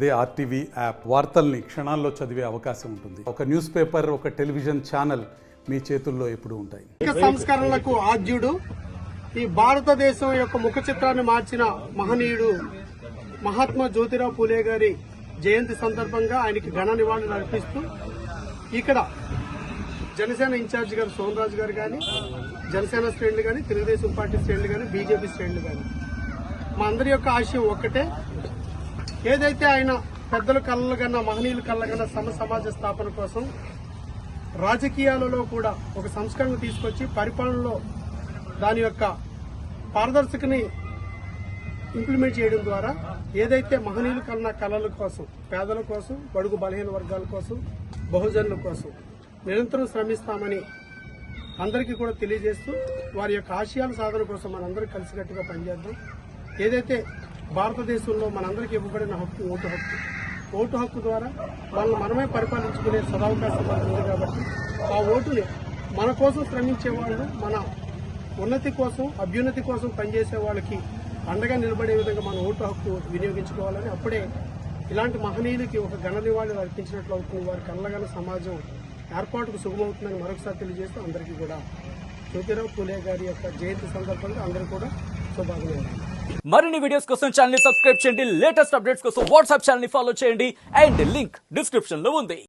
అదే RTV app వార్తల్ని క్షణాల్లో చదివే అవకాశం ఉంటుంది. ఒక న్యూస్ పేపర్, ఒక టెలివిజన్ ఛానల్ మీ చేతుల్లో ఎప్పుడూ ఉంటాయి. సంస్కరణలకు ఆద్యుడు, ఈ భారతదేశం యొక్క ముఖ చిత్రాన్ని మార్చిన మహనీయుడు మహాత్మా జ్యోతిరావు పూలే గారి జయంతి సందర్భంగా ఆయనకి ఘన నివాళులు అర్పిస్తూ ఇక్కడ జనసేన ఇన్ఛార్జ్ గారు సోమరాజు గారు కానీ, జనసేన శ్రేణులు కానీ, తెలుగుదేశం పార్టీ శ్రేణులు కానీ, బీజేపీ శ్రేణులు కానీ మా అందరి యొక్క ఆశయం ఒక్కటే. ఏదైతే ఆయన పెద్దలు కళ్ళగన్న, మహనీయులు కళ్ళగన్న సమాజ స్థాపన కోసం రాజకీయాలలో కూడా ఒక సంస్కరణ తీసుకొచ్చి పరిపాలనలో దాని యొక్క పారదర్శకని ఇంప్లిమెంట్ చేయడం ద్వారా ఏదైతే మహనీయులు కన్న కళల కోసం, పేదల కోసం, బడుగు బలహీన వర్గాల కోసం, బహుజనుల కోసం నిరంతరం శ్రమిస్తామని అందరికీ కూడా తెలియజేస్తూ వారి యొక్క ఆశయాల సాధన కోసం మనందరం కలిసికట్టుగా పనిచేద్దాం. ఏదైతే భారతదేశంలో మనందరికీ ఇవ్వబడిన హక్కు ఓటు హక్కు ద్వారా మనమే పరిపాలించుకునే సదావకాశం మనకు ఉంది కాబట్టి ఆ ఓటుని మన కోసం శ్రమించే వాళ్ళు, మన ఉన్నతి కోసం, అభ్యున్నతి కోసం పనిచేసే వాళ్ళకి అండగా నిలబడే విధంగా మన ఓటు హక్కు వినియోగించుకోవాలని, అప్పుడే ఇలాంటి మహనీయులకి ఒక ఘన నివాళులు అర్పించినట్లు అవుతుంది. వారి కళ్ళగల సమాజం ఏర్పాటుకు సుగమవుతుందని మరొకసారి తెలియజేస్తూ అందరికీ కూడా జ్యోతిరావు పూలే గారి యొక్క జయంతి సందర్భంగా అందరూ కూడా శుభాకాంక్షలు. మరిన్ని వీడియోస్ కోసం ఛానల్ ని సబ్స్క్రైబ్ చేయండి. లేటెస్ట్ అప్డేట్స్ కోసం వాట్సాప్ ఛానల్ ని ఫాలో చేయండి. అండ్ లింక్ డిస్క్రిప్షన్ లో ఉంది.